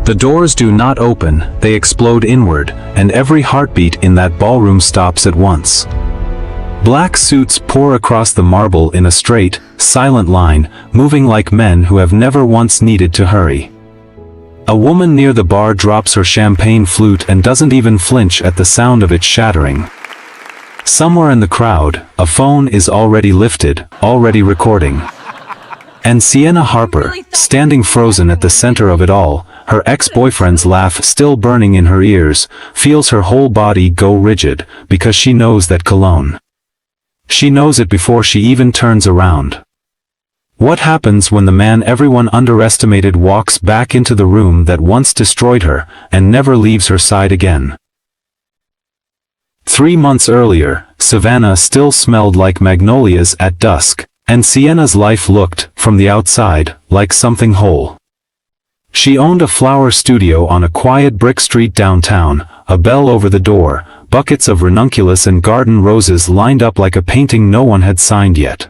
The doors do not open, they explode inward, and every heartbeat in that ballroom stops at once. Black suits pour across the marble in a straight, silent line, moving like men who have never once needed to hurry. A woman near the bar drops her champagne flute and doesn't even flinch at the sound of it shattering. Somewhere in the crowd, a phone is already lifted, already recording. And Sienna Harper, standing frozen at the center of it all, her ex-boyfriend's laugh still burning in her ears, feels her whole body go rigid, because she knows that cologne. She knows it before she even turns around. What happens when the man everyone underestimated walks back into the room that once destroyed her, and never leaves her side again? 3 months earlier, Savannah still smelled like magnolias at dusk, and Sienna's life looked, from the outside, like something whole. She owned a flower studio on a quiet brick street downtown, a bell over the door, buckets of ranunculus and garden roses lined up like a painting no one had signed yet.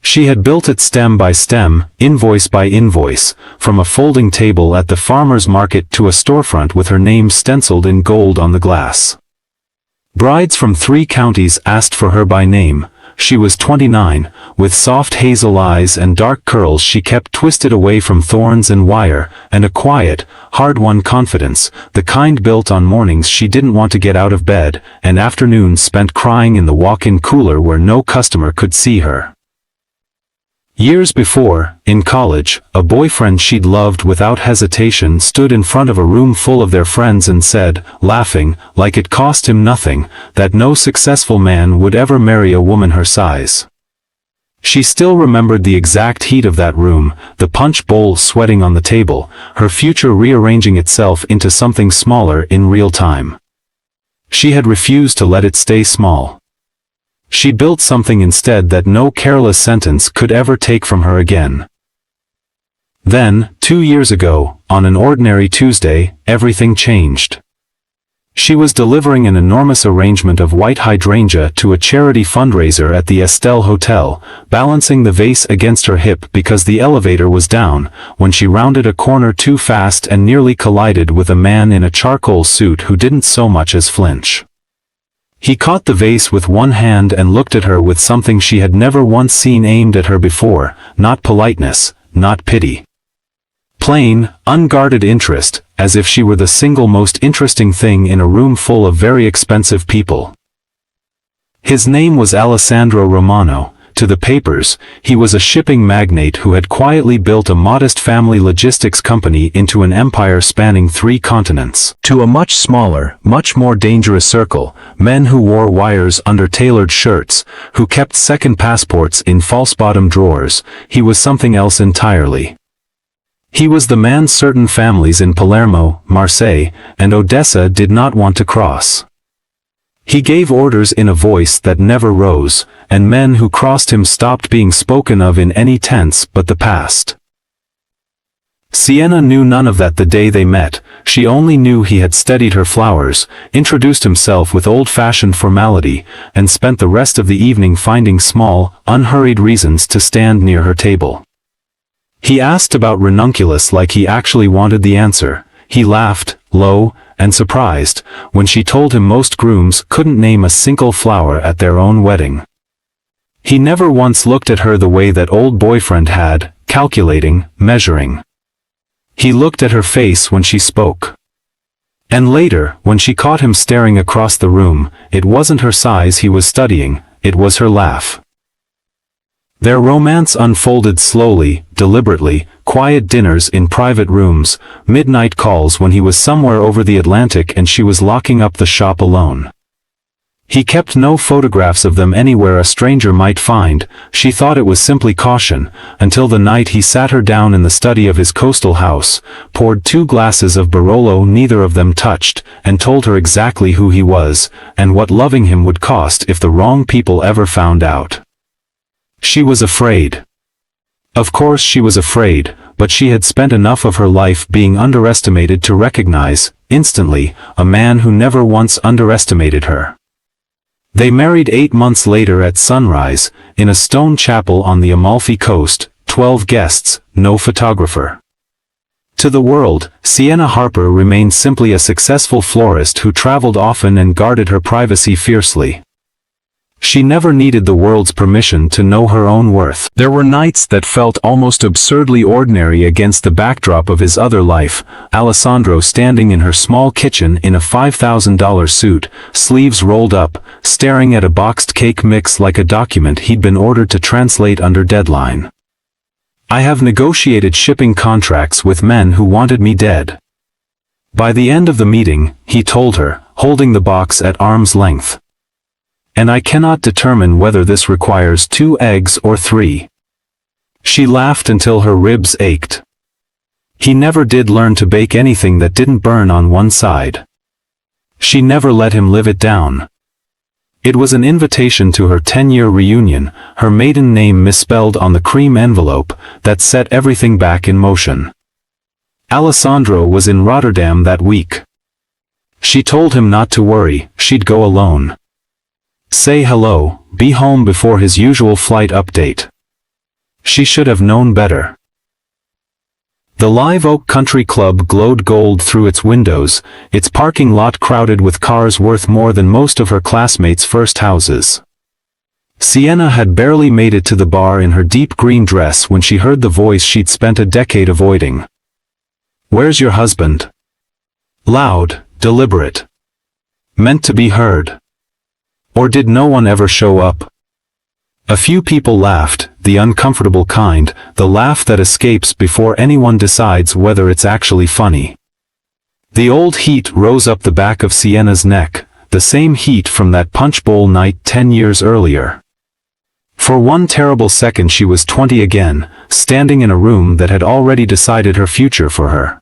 She had built it stem by stem, invoice by invoice, from a folding table at the farmer's market to a storefront with her name stenciled in gold on the glass. Brides from 3 counties asked for her by name. She was 29, with soft hazel eyes and dark curls she kept twisted away from thorns and wire, and a quiet, hard-won confidence, the kind built on mornings she didn't want to get out of bed, and afternoons spent crying in the walk-in cooler where no customer could see her. Years before, in college, a boyfriend she'd loved without hesitation stood in front of a room full of their friends and said, laughing, like it cost him nothing, that no successful man would ever marry a woman her size. She still remembered the exact heat of that room, the punch bowl sweating on the table, her future rearranging itself into something smaller in real time. She had refused to let it stay small. She built something instead that no careless sentence could ever take from her again. Then, 2 years ago, on an ordinary Tuesday, everything changed. She was delivering an enormous arrangement of white hydrangea to a charity fundraiser at the Estelle Hotel, balancing the vase against her hip because the elevator was down, when she rounded a corner too fast and nearly collided with a man in a charcoal suit who didn't so much as flinch. He caught the vase with one hand and looked at her with something she had never once seen aimed at her before, not politeness, not pity. Plain, unguarded interest, as if she were the single most interesting thing in a room full of very expensive people. His name was Alessandro Romano. To the papers, he was a shipping magnate who had quietly built a modest family logistics company into an empire spanning 3 continents. To a much smaller, much more dangerous circle, men who wore wires under tailored shirts, who kept second passports in false-bottom drawers, he was something else entirely. He was the man certain families in Palermo, Marseille, and Odessa did not want to cross. He gave orders in a voice that never rose, and men who crossed him stopped being spoken of in any tense but the past. Sienna knew none of that the day they met. She only knew he had studied her flowers, introduced himself with old-fashioned formality, and spent the rest of the evening finding small, unhurried reasons to stand near her table. He asked about ranunculus like he actually wanted the answer. He laughed, low and surprised, when she told him most grooms couldn't name a single flower at their own wedding. He never once looked at her the way that old boyfriend had, calculating, measuring. He looked at her face when she spoke. And later, when she caught him staring across the room, it wasn't her size he was studying, it was her laugh. Their romance unfolded slowly, deliberately, quiet dinners in private rooms, midnight calls when he was somewhere over the Atlantic and she was locking up the shop alone. He kept no photographs of them anywhere a stranger might find. She thought it was simply caution, until the night he sat her down in the study of his coastal house, poured 2 glasses of Barolo neither of them touched, and told her exactly who he was, and what loving him would cost if the wrong people ever found out. She was afraid. Of course she was afraid, but she had spent enough of her life being underestimated to recognize, instantly, a man who never once underestimated her. They married 8 months later at sunrise, in a stone chapel on the Amalfi coast, 12 guests, no photographer. To the world, Sienna Harper remained simply a successful florist who traveled often and guarded her privacy fiercely. She never needed the world's permission to know her own worth. There were nights that felt almost absurdly ordinary against the backdrop of his other life. Alessandro standing in her small kitchen in a $5,000 suit, sleeves rolled up, staring at a boxed cake mix like a document he'd been ordered to translate under deadline. I have negotiated shipping contracts with men who wanted me dead. By the end of the meeting, he told her, holding the box at arm's length. And I cannot determine whether this requires 2 eggs or 3. She laughed until her ribs ached. He never did learn to bake anything that didn't burn on one side. She never let him live it down. It was an invitation to her 10-year reunion, her maiden name misspelled on the cream envelope, that set everything back in motion. Alessandro was in Rotterdam that week. She told him not to worry, she'd go alone. Say hello, be home before his usual flight update. She should have known better. The Live Oak Country Club glowed gold through its windows, its parking lot crowded with cars worth more than most of her classmates' first houses. Sienna had barely made it to the bar in her deep green dress when she heard the voice she'd spent a decade avoiding. "Where's your husband?" Loud, deliberate. Meant to be heard. Or did no one ever show up? A few people laughed, the uncomfortable kind, the laugh that escapes before anyone decides whether it's actually funny. The old heat rose up the back of Sienna's neck, the same heat from that punch bowl night 10 years earlier. For one terrible second she was 20 again, standing in a room that had already decided her future for her.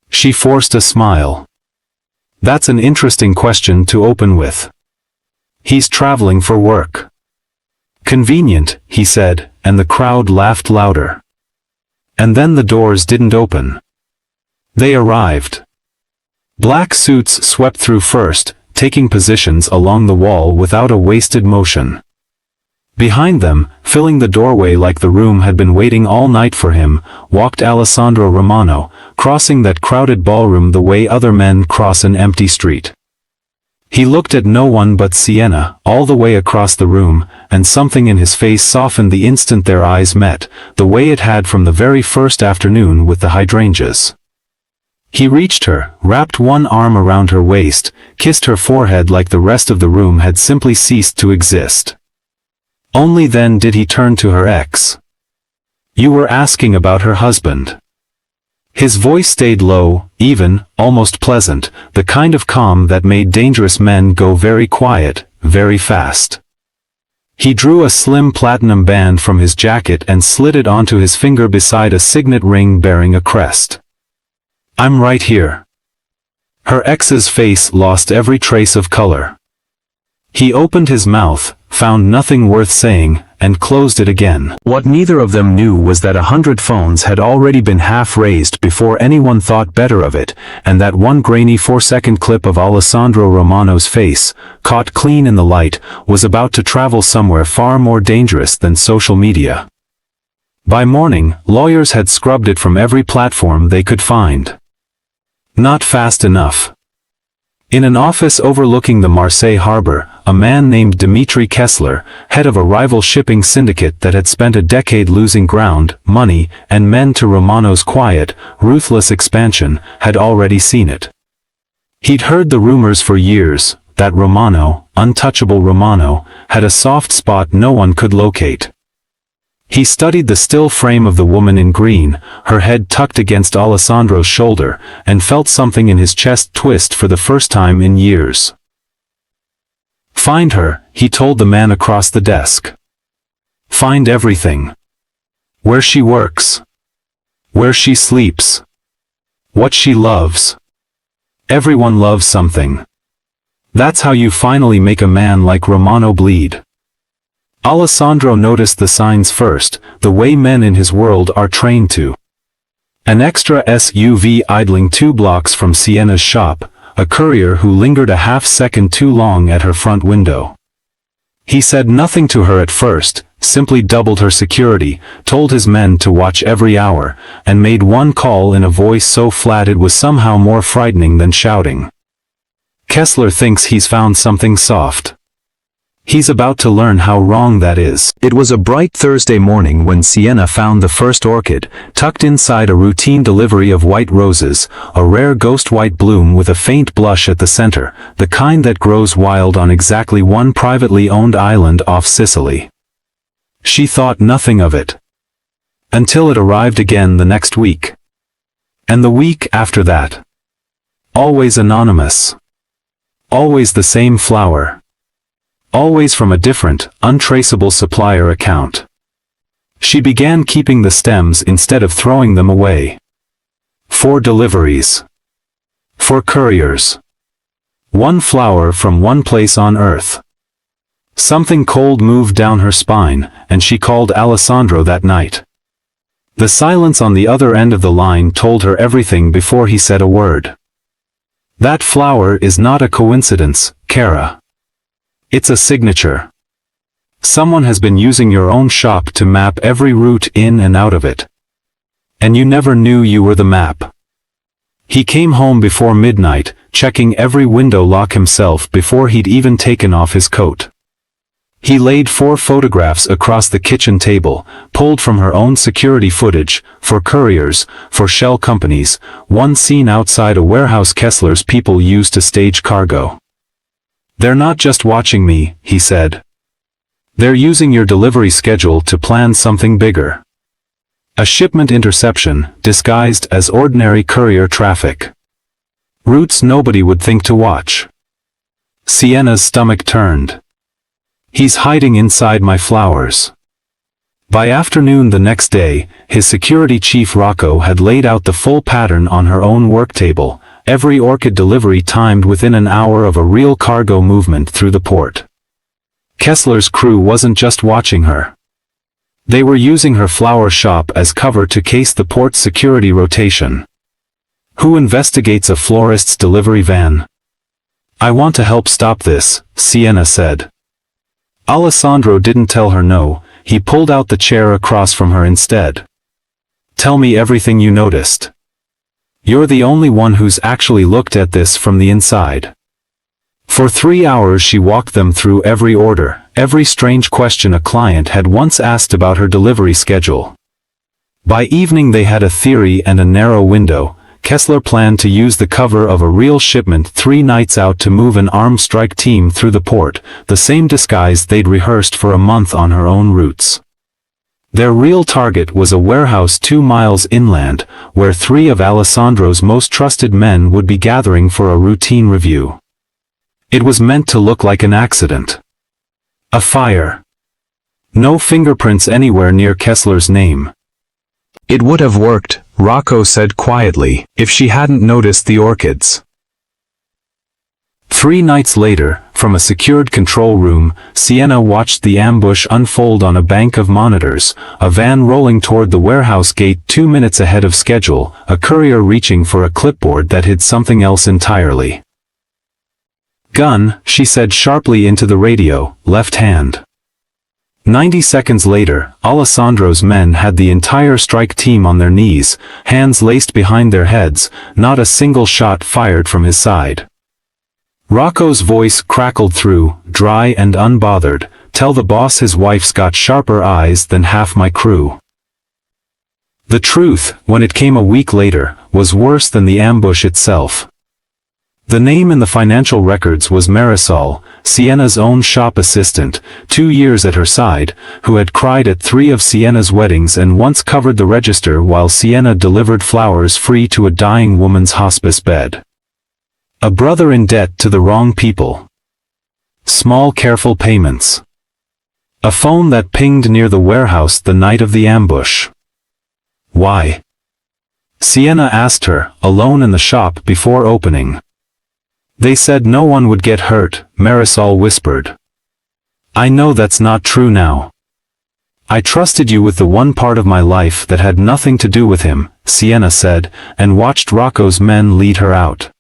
She forced a smile. That's an interesting question to open with. He's traveling for work. Convenient, he said, and the crowd laughed louder. And then the doors didn't open. They arrived. Black suits swept through first, taking positions along the wall without a wasted motion. Behind them, filling the doorway like the room had been waiting all night for him, walked Alessandro Romano, crossing that crowded ballroom the way other men cross an empty street. He looked at no one but Sienna, all the way across the room, and something in his face softened the instant their eyes met, the way it had from the very first afternoon with the hydrangeas. He reached her, wrapped one arm around her waist, kissed her forehead like the rest of the room had simply ceased to exist. Only then did he turn to her ex. "You were asking about her husband." His voice stayed low, even, almost pleasant, the kind of calm that made dangerous men go very quiet, very fast. He drew a slim platinum band from his jacket and slid it onto his finger beside a signet ring bearing a crest. "I'm right here." Her ex's face lost every trace of color. He opened his mouth, found nothing worth saying, and closed it again. What neither of them knew was that 100 phones had already been half-raised before anyone thought better of it, and that one grainy 4-second clip of Alessandro Romano's face, caught clean in the light, was about to travel somewhere far more dangerous than social media. By morning, lawyers had scrubbed it from every platform they could find. Not fast enough. In an office overlooking the Marseille harbor, a man named Dmitry Kessler, head of a rival shipping syndicate that had spent a decade losing ground, money, and men to Romano's quiet, ruthless expansion, had already seen it. He'd heard the rumors for years, that Romano, untouchable Romano, had a soft spot no one could locate. He studied the still frame of the woman in green, her head tucked against Alessandro's shoulder, and felt something in his chest twist for the first time in years. "Find her," he told the man across the desk. "Find everything. Where she works. Where she sleeps. What she loves. Everyone loves something. That's how you finally make a man like Romano bleed." Alessandro noticed the signs first, the way men in his world are trained to. An extra SUV idling 2 blocks from Sienna's shop, a courier who lingered a half-second too long at her front window. He said nothing to her at first, simply doubled her security, told his men to watch every hour, and made one call in a voice so flat it was somehow more frightening than shouting. Kessler thinks he's found something soft. He's about to learn how wrong that is. It was a bright Thursday morning when Sienna found the first orchid, tucked inside a routine delivery of white roses, a rare ghost white bloom with a faint blush at the center, the kind that grows wild on exactly one privately owned island off Sicily. She thought nothing of it. Until it arrived again the next week. And the week after that. Always anonymous. Always the same flower. Always from a different, untraceable supplier account. She began keeping the stems instead of throwing them away. 4 deliveries. 4 couriers. 1 flower from one place on earth. Something cold moved down her spine, and she called Alessandro that night. The silence on the other end of the line told her everything before he said a word. That flower is not a coincidence, Cara. It's a signature. Someone has been using your own shop to map every route in and out of it. And you never knew you were the map. He came home before midnight, checking every window lock himself before he'd even taken off his coat. He laid 4 photographs across the kitchen table, pulled from her own security footage, for couriers, for shell companies, one scene outside a warehouse Kessler's people used to stage cargo. They're not just watching me, he said. They're using your delivery schedule to plan something bigger. A shipment interception, disguised as ordinary courier traffic. Routes nobody would think to watch. Sienna's stomach turned. He's hiding inside my flowers. By afternoon the next day, his security chief Rocco had laid out the full pattern on her own work table, every orchid delivery timed within an hour of a real cargo movement through the port. Kessler's crew wasn't just watching her. They were using her flower shop as cover to case the port's security rotation. Who investigates a florist's delivery van? I want to help stop this, Sienna said. Alessandro didn't tell her no, he pulled out the chair across from her instead. Tell me everything you noticed. You're the only one who's actually looked at this from the inside. For 3 hours she walked them through every order, every strange question a client had once asked about her delivery schedule. By evening they had a theory and a narrow window. Kessler planned to use the cover of a real shipment 3 nights out to move an armed strike team through the port, the same disguise they'd rehearsed for a month on her own routes. Their real target was a warehouse 2 miles inland, where 3 of Alessandro's most trusted men would be gathering for a routine review. It was meant to look like an accident. A fire. No fingerprints anywhere near Kessler's name. It would have worked, Rocco said quietly, if she hadn't noticed the orchids. 3 nights later, from a secured control room, Sienna watched the ambush unfold on a bank of monitors, a van rolling toward the warehouse gate 2 minutes ahead of schedule, a courier reaching for a clipboard that hid something else entirely. Gun, she said sharply into the radio, left hand. 90 seconds later, Alessandro's men had the entire strike team on their knees, hands laced behind their heads, not a single shot fired from his side. Rocco's voice crackled through, dry and unbothered, "Tell the boss his wife's got sharper eyes than half my crew." The truth, when it came a week later, was worse than the ambush itself. The name in the financial records was Marisol, Sienna's own shop assistant, 2 years at her side, who had cried at 3 of Sienna's weddings and once covered the register while Sienna delivered flowers free to a dying woman's hospice bed. A brother in debt to the wrong people. Small careful payments. A phone that pinged near the warehouse the night of the ambush. Why? Sienna asked her, alone in the shop before opening. They said no one would get hurt, Marisol whispered. I know that's not true now. I trusted you with the one part of my life that had nothing to do with him, Sienna said, and watched Rocco's men lead her out.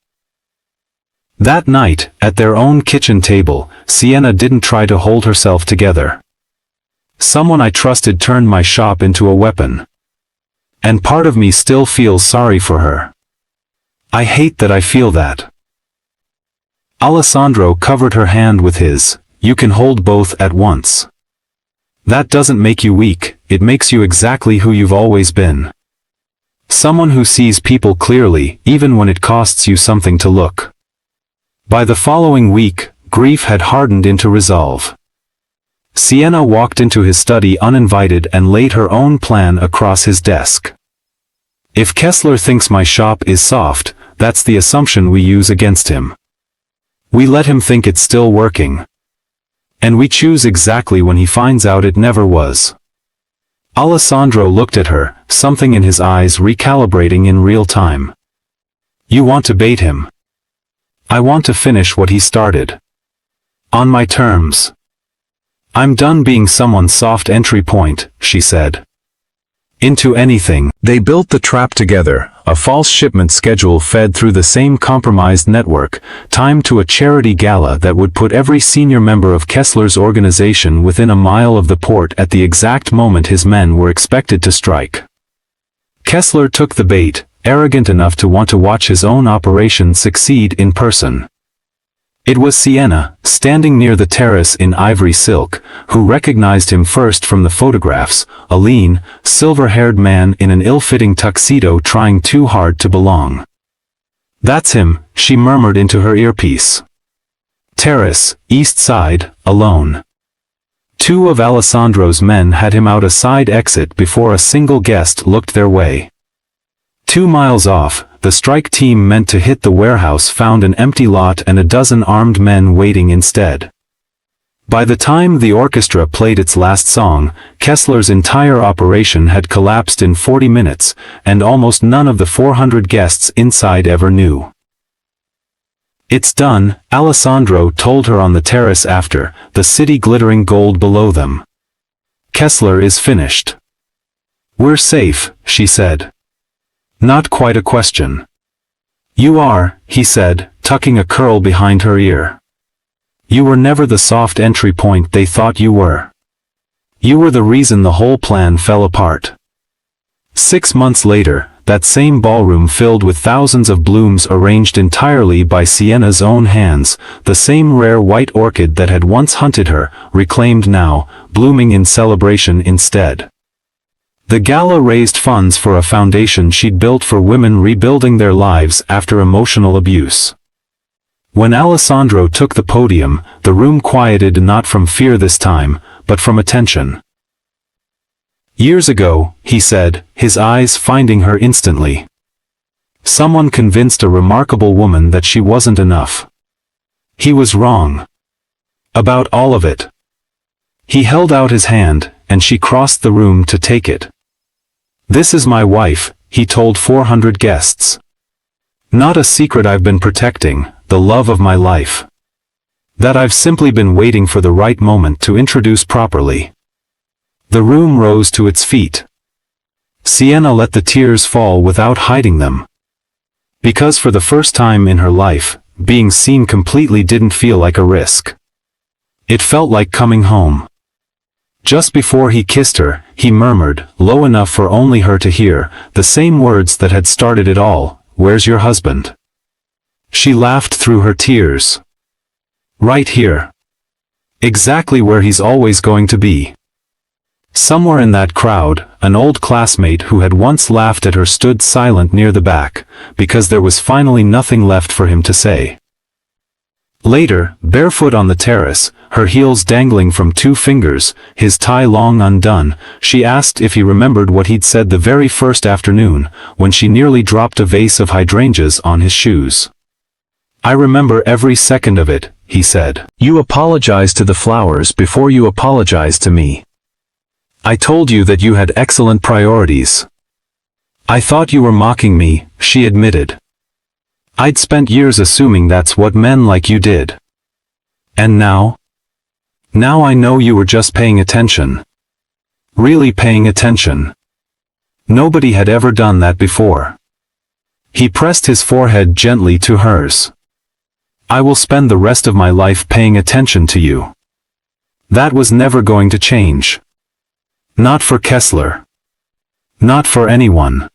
That night, at their own kitchen table, Sienna didn't try to hold herself together. Someone I trusted turned my shop into a weapon. And part of me still feels sorry for her. I hate that I feel that. Alessandro covered her hand with his. You can hold both at once. That doesn't make you weak, it makes you exactly who you've always been. Someone who sees people clearly, even when it costs you something to look. By the following week, grief had hardened into resolve. Sienna walked into his study uninvited and laid her own plan across his desk. If Kessler thinks my shop is soft, that's the assumption we use against him. We let him think it's still working. And we choose exactly when he finds out it never was. Alessandro looked at her, something in his eyes recalibrating in real time. You want to bait him. I want to finish what he started. On my terms. I'm done being someone's soft entry point, she said. Into anything. They built the trap together, a false shipment schedule fed through the same compromised network, timed to a charity gala that would put every senior member of Kessler's organization within a mile of the port at the exact moment his men were expected to strike. Kessler took the bait, arrogant enough to want to watch his own operation succeed in person. It was Sienna, standing near the terrace in ivory silk, who recognized him first from the photographs, a lean, silver-haired man in an ill-fitting tuxedo trying too hard to belong. That's him, she murmured into her earpiece. Terrace, east side, alone. Two of Alessandro's men had him out a side exit before a single guest looked their way. 2 miles off, the strike team meant to hit the warehouse found an empty lot and a dozen armed men waiting instead. By the time the orchestra played its last song, Kessler's entire operation had collapsed in 40 minutes, and almost none of the 400 guests inside ever knew. It's done, Alessandro told her on the terrace after, the city glittering gold below them. Kessler is finished. We're safe, she said. Not quite a question. You are, he said, tucking a curl behind her ear. You were never the soft entry point they thought you were. You were the reason the whole plan fell apart. 6 months later, that same ballroom filled with thousands of blooms arranged entirely by Sienna's own hands, the same rare white orchid that had once hunted her, reclaimed now, blooming in celebration instead. The gala raised funds for a foundation she'd built for women rebuilding their lives after emotional abuse. When Alessandro took the podium, the room quieted not from fear this time, but from attention. Years ago, he said, his eyes finding her instantly. Someone convinced a remarkable woman that she wasn't enough. He was wrong. About all of it. He held out his hand, and she crossed the room to take it. This is my wife, he told 400 guests. Not a secret I've been protecting, the love of my life. That I've simply been waiting for the right moment to introduce properly. The room rose to its feet. Sienna let the tears fall without hiding them. Because for the first time in her life, being seen completely didn't feel like a risk. It felt like coming home. Just before he kissed her, he murmured, low enough for only her to hear, the same words that had started it all, "Where's your husband?" She laughed through her tears. Right here. Exactly where he's always going to be. Somewhere in that crowd, an old classmate who had once laughed at her stood silent near the back, because there was finally nothing left for him to say. Later, barefoot on the terrace, her heels dangling from 2 fingers, his tie long undone, she asked if he remembered what he'd said the very first afternoon, when she nearly dropped a vase of hydrangeas on his shoes. I remember every second of it, he said. You apologized to the flowers before you apologized to me. I told you that you had excellent priorities. I thought you were mocking me, she admitted. I'd spent years assuming that's what men like you did. And now? Now I know you were just paying attention. Really paying attention. Nobody had ever done that before. He pressed his forehead gently to hers. I will spend the rest of my life paying attention to you. That was never going to change. Not for Kessler. Not for anyone.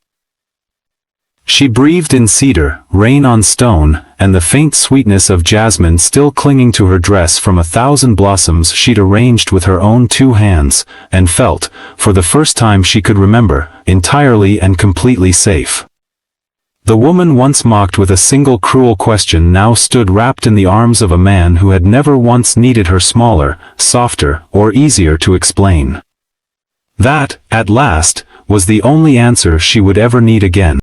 She breathed in cedar, rain on stone, and the faint sweetness of jasmine still clinging to her dress from 1,000 blossoms she'd arranged with her own 2 hands, and felt, for the first time she could remember, entirely and completely safe. The woman once mocked with a single cruel question now stood wrapped in the arms of a man who had never once needed her smaller, softer, or easier to explain. That, at last, was the only answer she would ever need again.